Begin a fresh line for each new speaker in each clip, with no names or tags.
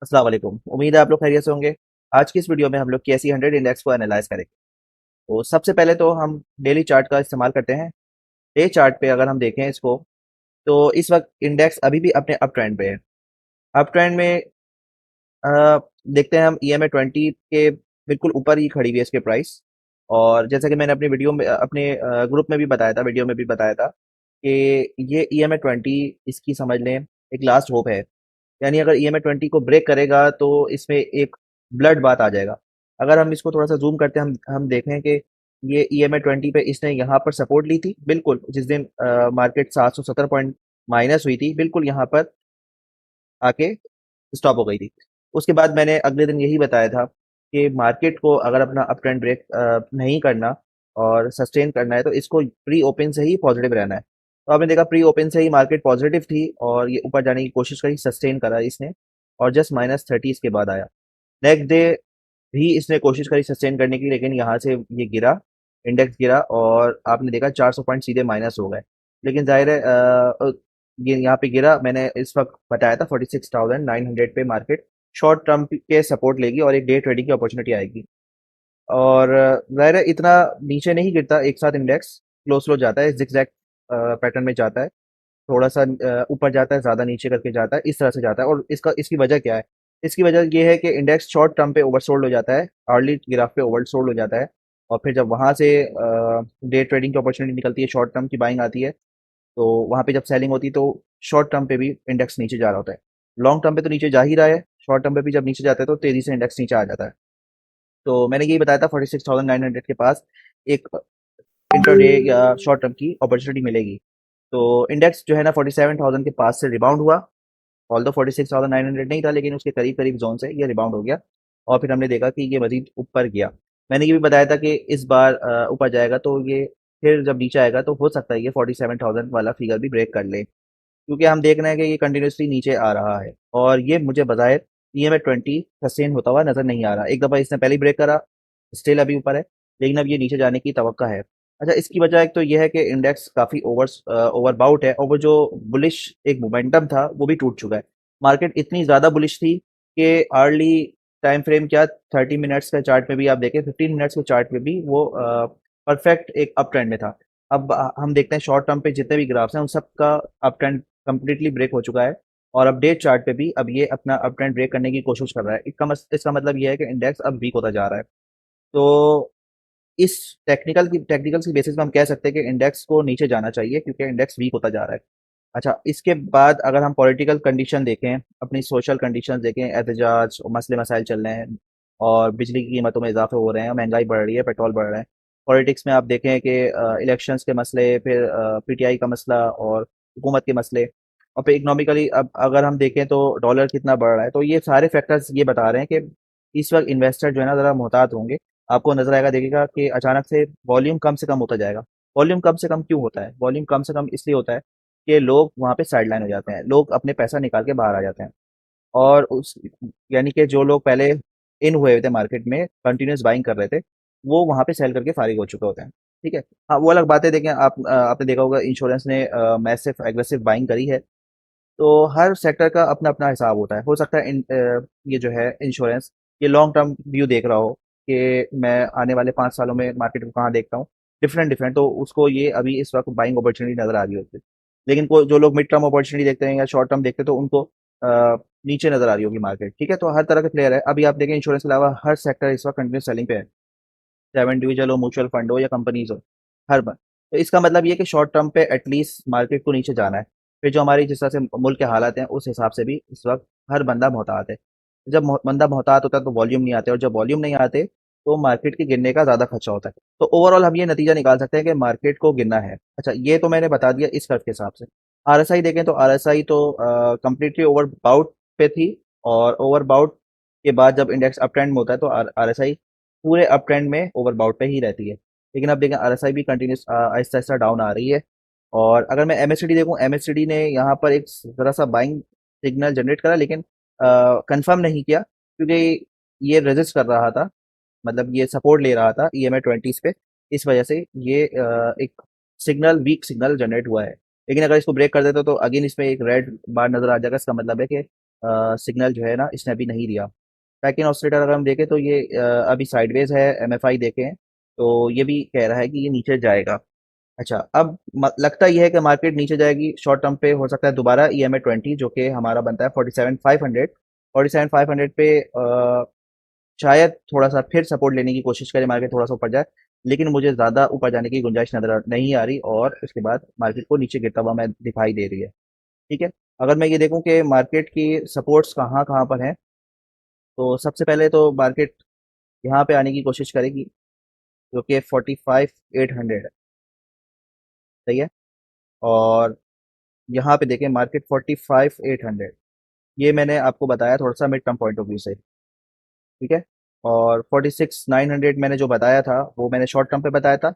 अस्सलाम वालेकुम। उम्मीद है आप लोग खैरियत से होंगे। आज की इस वीडियो में हम लोग केसी 100 इंडेक्स को एनालाइज करेंगे। तो सबसे पहले तो हम डेली चार्ट का इस्तेमाल करते हैं। डे चार्ट पे अगर हम देखें इसको, तो इस वक्त इंडेक्स अभी भी अपने अप ट्रेंड पे है। अप ट्रेंड में अ, देखते हैं हम EMA 20 के बिल्कुल ऊपर ही खड़ी हुई है इसके प्राइस। और जैसा कि मैंने अपनी वीडियो में अपने ग्रुप में भी बताया था, वीडियो में भी बताया था कि ये EMA 20 इसकी समझ लें एक लास्ट होप है। यानी अगर EMA 20 को ब्रेक करेगा तो इसमें एक ब्लड बात आ जाएगा। अगर हम इसको थोड़ा सा जूम करते हैं, हम देखें कि ये EMA 20 पे इसने यहाँ पर सपोर्ट ली थी, बिल्कुल जिस दिन मार्केट 770 पॉइंट माइनस हुई थी, बिल्कुल यहाँ पर आके स्टॉप हो गई थी। उसके बाद मैंने अगले दिन यही बताया था कि मार्केट को अगर अपना अप ट्रेंड ब्रेक नहीं करना और सस्टेन करना है तो इसको प्री ओपन से ही पॉजिटिव रहना है। तो आपने देखा प्री ओपन से ही मार्केट पॉजिटिव थी और ये ऊपर जाने की कोशिश करी, सस्टेन करा इसने और जस्ट -30 इसके बाद आया। नेक्स्ट डे भी इसने कोशिश करी सस्टेन करने की, लेकिन यहाँ से ये गिरा, इंडेक्स गिरा और आपने देखा 400 पॉइंट सीधे माइनस हो गए। लेकिन जाहिर है ये यहाँ पे गिरा। मैंने इस वक्त बताया था 46,900 पे मार्केट शॉर्ट टर्म के सपोर्ट लेगी और एक डे ट्रेडिंग की अपॉर्चुनिटी आएगी। और जाहिर है इतना नीचे नहीं गिरता एक साथ, इंडेक्स स्लो स्लो जाता है, जिगजैग पैटर्न में जाता है। थोड़ा सा ऊपर जाता है, ज़्यादा नीचे करके जाता है, इस तरह से जाता है। और इसकी वजह क्या है? इसकी वजह ये है कि इंडेक्स शॉर्ट टर्म पे ओवरसोल्ड हो जाता है, अर्ली ग्राफ पे ओवरसोल्ड हो जाता है। और फिर जब वहाँ से डे ट्रेडिंग की अपॉर्चुनिटी निकलती है, शॉर्ट टर्म की बाइंग आती है, तो वहाँ पे जब सेलिंग होती है तो शॉर्ट टर्म पे भी इंडेक्स नीचे जा रहा होता है। लॉन्ग टर्म पे तो नीचे जा ही रहा है, शॉर्ट टर्म पे भी जब नीचे जाता है तो तेज़ी से इंडेक्स नीचे आ जाता है। तो मैंने यही बताया था 46,900 के पास एक इंट्राडे या शॉर्ट टर्म की अपॉर्चुनिटी मिलेगी। तो इंडेक्स जो है ना 47,000 के पास से रिबाउंड हुआ। ऑल्दो 46,900 नहीं था, लेकिन उसके करीब करीब जोन से ये रिबाउंड हो गया और फिर हमने देखा कि ये मजीद ऊपर गया। मैंने ये भी बताया था कि इस बार ऊपर जाएगा तो ये फिर जब नीचे आएगा तो हो सकता है ये 47,000 वाला फिगर भी ब्रेक कर ले, क्योंकि हम देख रहे हैं कि ये कंटिन्यूसली नीचे आ रहा है और ये मुझे बज़ाहिर EMA 20 सस्टेन होता हुआ नज़र नहीं आ रहा। एक दफ़ा इसने पहले ही ब्रेक करा, स्टिल अभी ऊपर है, लेकिन अब ये नीचे जाने की तवक्का है। अच्छा, इसकी वजह एक तो ये है कि इंडेक्स काफ़ी ओवरबाउट है और वो जो बुलिश एक मोमेंटम था वो भी टूट चुका है। मार्केट इतनी ज़्यादा बुलिश थी कि अर्ली टाइम फ्रेम क्या 30 मिनट्स का चार्ट में भी आप देखें, 15 मिनट्स के चार्ट में भी वो परफेक्ट एक अप ट्रेंड में था। अब हम देखते हैं शॉर्ट टर्म पे जितने भी ग्राफ्स हैं उन सब का अप ट्रेंड कंप्लीटली ब्रेक हो चुका है और अपडेट चार्ट पे भी अब ये अपना अप ट्रेंड ब्रेक करने की कोशिश कर रहा है। इसका मतलब ये है कि इंडेक्स अब वीक होता जा रहा है। तो इस टेक्निकल्स की बेसिस पे हम कह सकते हैं कि इंडेक्स को नीचे जाना चाहिए क्योंकि इंडेक्स वीक होता जा रहा है। अच्छा, इसके बाद अगर हम पॉलिटिकल कंडीशन देखें, अपनी सोशल कंडीशन देखें, एहतजाज और मसले मसाइल चल रहे हैं और बिजली की कीमतों में इजाफे हो रहे हैं, महंगाई बढ़ रही है, पेट्रोल बढ़ रहा है। पॉलिटिक्स में आप देखें कि इलेक्शंस के मसले, फिर PTI का मसला और हुकूमत के मसले, और फिर इकोनॉमिकली अब अगर हम देखें तो डॉलर कितना बढ़ रहा है। तो ये सारे फैक्टर्स ये बता रहे हैं कि इस वक्त इन्वेस्टर जो है ना ज़रा मोहतात होंगे। आपको नजर आएगा, देखिएगा कि अचानक से वॉल्यूम कम से कम होता जाएगा। वॉल्यूम कम से कम क्यों होता है? वॉल्यूम कम से कम इसलिए होता है कि लोग वहाँ पे साइडलाइन हो जाते हैं, लोग अपने पैसा निकाल के बाहर आ जाते हैं। और उस यानी कि जो लोग पहले इन हुए थे मार्केट में, कंटिन्यूस बाइंग कर रहे थे, वो वहाँ पे सेल करके फारिग हो चुके होते हैं। ठीक है। हाँ, वो अलग बात है। देखें, आपने देखा होगा इंश्योरेंस ने मैसिव एग्रेसिव बाइंग करी है। तो हर सेक्टर का अपना अपना हिसाब होता है। हो सकता है ये जो है इंश्योरेंस, ये लॉन्ग टर्म व्यू देख रहा हो कि मैं आने वाले 5 सालों में मार्केट को कहाँ देखता हूँ, डिफरेंट डिफरेंट, तो उसको ये अभी इस वक्त बाइंग अपॉर्चुनिटी नजर आ रही होती है। लेकिन कोई जो लोग मिड टर्म अपॉर्चुनिटी देखते हैं या शॉर्ट टर्म देखते हैं तो उनको नीचे नजर आ रही होगी मार्केट। ठीक है, तो हर तरह के प्लेयर है। अभी आप देखें इंश्योरेंस के अलावा हर सेक्टर इस वक्त कंटिन्यू सेलिंग पे है, चाहे वो इंडिविजुअल हो, म्यूचुअल फंड हो या कंपनीज हो, हर बार। तो इसका मतलब ये है कि शॉर्ट टर्म पे एटलीस्ट मार्केट को नीचे जाना है। फिर जो हमारी जिस तरह से मुल्क के हालात हैं उस हिसाब से भी इस वक्त हर बंदा मोहतात है। जब बंदा मोहतात होता है तो वॉल्यूम नहीं आते, और जब वॉल्यूम नहीं आते तो मार्केट के गिरने का ज़्यादा खर्चा होता है। तो ओवरऑल हम ये नतीजा निकाल सकते हैं कि मार्केट को गिरना है। अच्छा, ये तो मैंने बता दिया इस कर्व के हिसाब से। RSI देखें तो RSI तो कम्प्लीटली ओवर बाउट पे थी, और ओवर बाउट के बाद जब इंडेक्स अप ट्रेंड में होता है तो RSI पूरे अप ट्रेंड में ओवरबाउट पे ही रहती है। लेकिन अब देखें RSI भी कंटिन्यूस आहिस्ता आहिस्ता डाउन आ रही है। और अगर मैं MACD देखूं, MACD ने यहाँ पर एक ज़रा सा बाइंग सिग्नल जनरेट करा, लेकिन कंफर्म नहीं किया क्योंकि ये रेजिस्ट कर रहा था, मतलब ये सपोर्ट ले रहा था EMA 20 पे। इस वजह से ये एक सिग्नल, वीक सिग्नल जनरेट हुआ है। लेकिन अगर इसको ब्रेक कर देता तो अगेन इसमें एक रेड बार नजर आ जाएगा। इसका मतलब है कि सिग्नल जो है ना इसने अभी नहीं दिया। पैकिंग ऑसिलेटर अगर हम देखें तो ये अभी साइडवेज है, एमएफआई देखें तो ये भी कह रहा है कि ये नीचे जाएगा। अच्छा, अब लगता ये है कि मार्केट नीचे जाएगी शॉर्ट टर्म पे, हो सकता है दोबारा EMA 20 जो कि हमारा बनता है 47,500, 47,500 पे शायद थोड़ा सा फिर सपोर्ट लेने की कोशिश करे, मार्केट थोड़ा सा ऊपर जाए। लेकिन मुझे ज़्यादा ऊपर जाने की गुंजाइश नजर नहीं आ रही और उसके बाद मार्केट को नीचे गिरता हुआ मैं दिखाई दे रही है। ठीक है, अगर मैं ये देखूं कि मार्केट की सपोर्ट्स कहाँ कहाँ पर हैं, तो सबसे पहले तो मार्केट यहाँ पे आने की कोशिश करेगी जो कि 45,800 है। सही है, और यहाँ पे देखें मार्केट 45,800, ये मैंने आपको बताया थोड़ा सा mid term point of view से। ठीक है, और 46,900 मैंने जो बताया था वो मैंने शॉर्ट टर्म पे बताया था।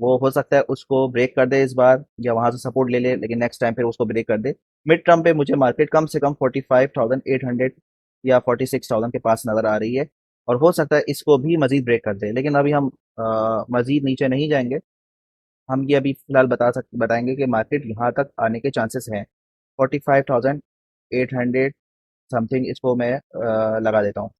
वो हो सकता है उसको ब्रेक कर दे इस बार या वहां से सपोर्ट ले ले, लेकिन नेक्स्ट टाइम फिर उसको ब्रेक कर दे। मिड टर्म पे मुझे मार्केट कम से कम 45,800 या 46,000 के पास नज़र आ रही है, और हो सकता है इसको भी मजीद ब्रेक कर दे। लेकिन अभी हम मजीद नीचे नहीं जाएंगे, हम ये अभी फिलहाल बताएंगे कि मार्केट यहाँ तक आने के चांसेस हैं। 45,800 समथिंग इसको मैं लगा देता हूँ,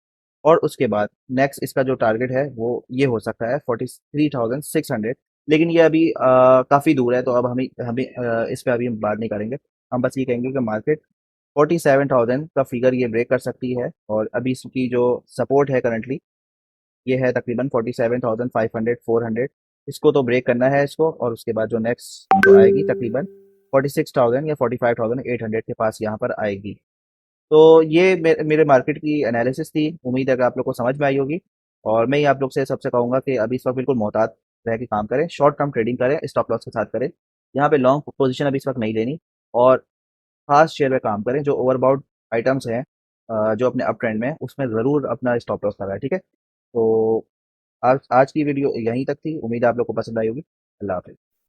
और उसके बाद नेक्स्ट इसका जो टारगेट है वो ये हो सकता है 43,600। लेकिन ये अभी काफ़ी दूर है, तो अब हमें हमें इस पर अभी हम बात नहीं करेंगे। हम बस ये कहेंगे कि मार्केट 47,000 का फिगर ये ब्रेक कर सकती है, और अभी इसकी जो सपोर्ट है करंटली ये है तकरीबन 47,500 400। इसको तो ब्रेक करना है इसको, और उसके बाद जो नेक्स्ट जो आएगी तकरीबन 46,000 या 45,800 के पास यहाँ पर आएगी। तो ये मेरे मार्केट की एनालिसिस थी, उम्मीद है कि आप लोग को समझ में आई होगी। और मैं ही आप लोग से सबसे कहूँगा कि अभी इस वक्त बिल्कुल मोहतात रह के काम करें, शॉर्ट टर्म ट्रेडिंग करें, स्टॉप लॉस के साथ करें। यहाँ पे लॉन्ग पोजीशन अभी इस वक्त नहीं लेनी, और खास शेयर में काम करें जो ओवरबाउट आइटम्स हैं, जो अपने अप ट्रेंड में हैं, उसमें ज़रूर अपना स्टॉप लॉस लगाए। ठीक है, तो आज आज की वीडियो यहीं तक थी, उम्मीद है आप लोग को पसंद आई होगी। अल्लाह हाफिज़।